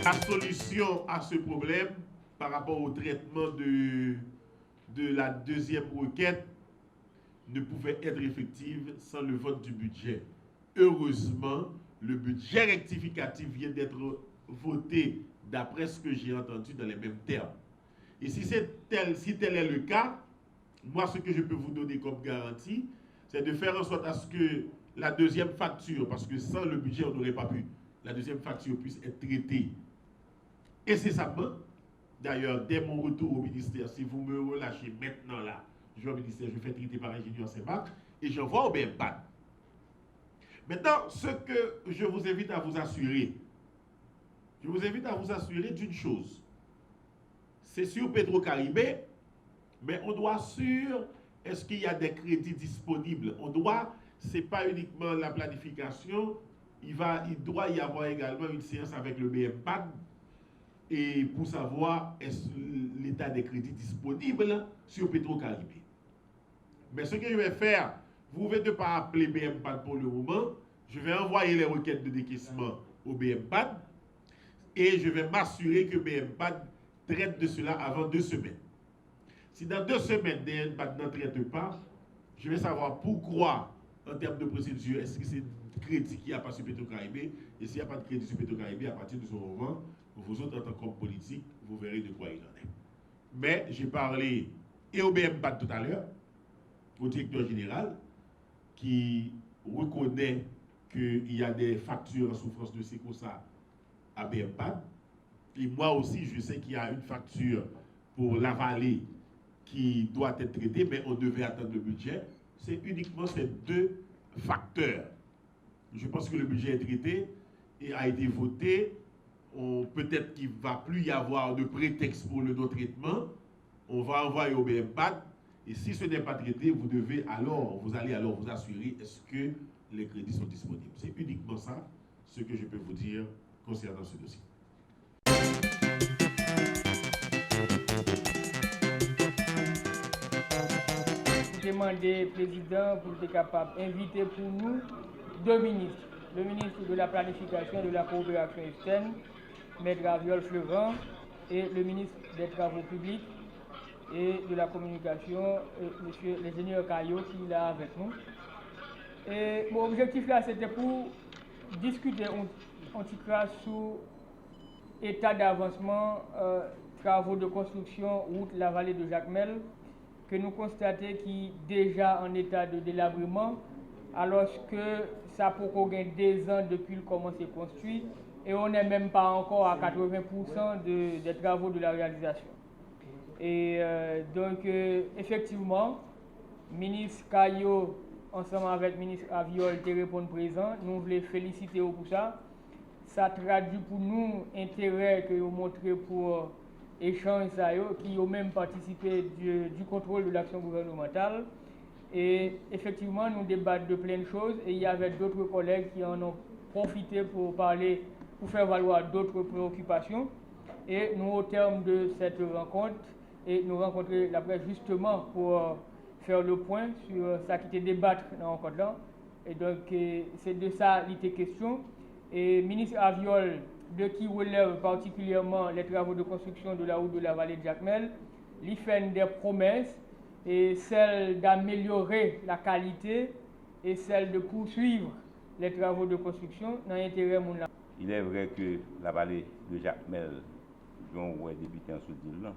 La solution à ce problème par rapport au traitement de la deuxième requête ne pouvait être effective sans le vote du budget. Heureusement, le budget rectificatif vient d'être voté d'après ce que j'ai entendu dans les mêmes termes. Et si tel est le cas, moi ce que je peux vous donner comme garantie, c'est de faire en sorte à ce que la deuxième facture, parce que sans le budget on n'aurait pas pu, la deuxième facture puisse être traitée incessamment. D'ailleurs, dès mon retour au ministère, si vous me relâchez maintenant là, je vais au ministère, je fais traiter par ingénieur CEMAC et j'envoie au BMPAD. Maintenant, ce que je vous invite à vous assurer, d'une chose. C'est sur Petro-Caribé, mais on doit sur est-ce qu'il y a des crédits disponibles. C'est pas uniquement la planification, il doit y avoir également une séance avec le BMPAD et pour savoir est-ce l'état des crédits disponibles sur Petro-Caribé. Mais ce que je vais faire, vous ne pouvez pas appeler BMPAD pour le moment. Je vais envoyer les requêtes de décaissement au BMPAD et je vais m'assurer que BMPAD traite de cela avant 2 semaines. Si dans 2 semaines, BMPAD n'en traite pas, je vais savoir pourquoi, en termes de procédure, est-ce que c'est crédit qu'il n'y a pas sur Petro-Caribé, et s'il n'y a pas de crédit sur Petro-Caribé, à partir de ce moment, vous autres, en tant qu'homme politique, vous verrez de quoi il en est. Mais j'ai parlé et au BMPAD tout à l'heure, au directeur général, qui reconnaît qu'il y a des factures en souffrance de Secosa à BMPAD. Et moi aussi, je sais qu'il y a une facture pour la vallée qui doit être traitée, mais on devait attendre le budget. C'est uniquement ces 2 facteurs. Je pense que le budget est traité et a été voté. Peut-être qu'il ne va plus y avoir de prétexte pour le non-traitement. On va envoyer au BMPAD. Et si ce n'est pas traité, vous allez alors vous assurer est-ce que les crédits sont disponibles. C'est uniquement ça ce que je peux vous dire concernant ce dossier. Demander président pour être capable d'inviter pour nous 2 ministres. Le ministre de la Planification et de la Coopération externe, Maître Aviol Fleuran, et le ministre des Travaux publics et de la Communication, M. l'ingénieur Caillot, qui est là avec nous. Et mon objectif là, c'était pour discuter un petit peu sur l'état d'avancement, travaux de construction, route la vallée de Jacmel, que nous constatons qui est déjà en état de délabrement, alors que ça peut gagner 2 ans depuis le commencé construit, et on n'est même pas encore à 80% des travaux de la réalisation. Et donc, effectivement, ministre Caillot, ensemble avec le ministre Aviol, te répondent présent. Nous voulons féliciter pour ça. Ça traduit pour nous l'intérêt que vous montrez pour échange qui ont même participé du contrôle de l'action gouvernementale. Et effectivement, nous débattons de plein de choses et il y avait d'autres collègues qui en ont profité pour parler, pour faire valoir d'autres préoccupations. Et nous, au terme de cette rencontre, et nous rencontrer la presse justement pour faire le point sur ça qui était débattre dans la rencontre là. Et donc, c'est de ça qu'il était question. Et ministre Aviol, de qui relève particulièrement les travaux de construction de la route de la vallée de Jacmel, il fait des promesses, et celle d'améliorer la qualité et celle de poursuivre les travaux de construction dans l'intérêt mondial. Il est vrai que la vallée de Jacmel, dont on a débuté en Soudil,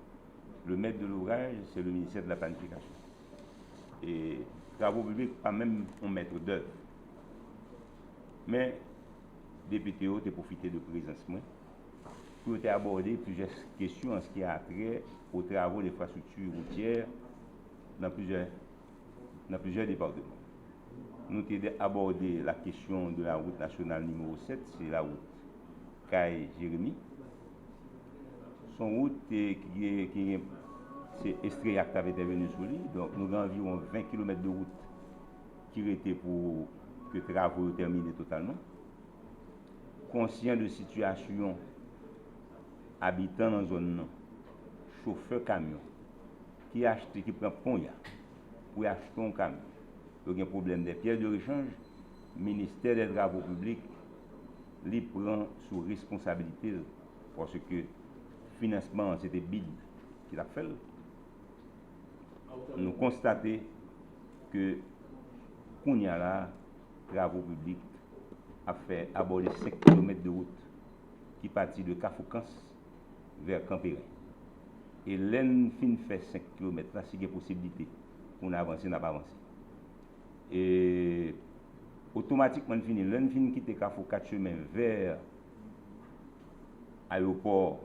le maître de l'ouvrage, c'est le ministère de la Planification. Et travaux publics, pas même un maître d'œuvre. Mais les PTO ont profité de présence pour aborder plusieurs questions en ce qui a trait aux travaux d'infrastructures routières dans plusieurs départements. Nous avons abordé la question de la route nationale numéro 7, c'est la route Caille-Jérémy. Son route c'est Estréac qui avait intervenu sur lui, donc nous avons environ 20 km de route qui étaient pour que les travaux soient terminés totalement. Conscient de situation, habitant dans la zone, chauffeur camion, qui prend Ponya pour acheter un camion. Il y a un problème des pièces de rechange, le ministère des Travaux publics les prend sous responsabilité parce que financement, c'était BID qui l'a fait. Nous constatons que qu'on y a là, travaux publics a fait aborder 5 km de route qui partit de Cafoucans vers Campéry. Et l'en fin fait 5 km là, c'est une possibilité pour nous avancer, n'a pas avancé. Et automatiquement, fini, l'en fin quitter Carrefour 4 chemins vers l'aéroport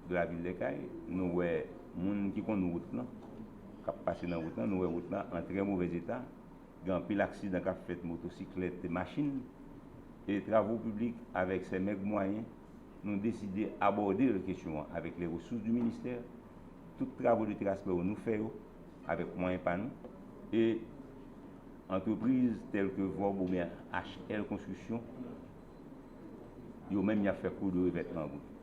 de la ville de Caille, nous voyons les gens qui connaissent route là, qui passent dans la route là, nous voyons route là en très mauvais état. Il y a un pile accident qui a fait motocyclette et machine. Et les travaux publics, avec ces mêmes moyens, nous avons décidé d'aborder la question avec les ressources du ministère. Tous les travaux de transport nous faisons avec moyens par nous. Et entreprises telles que VOB ou bien HL Construction, ils ont même fait cours de revêtement en route.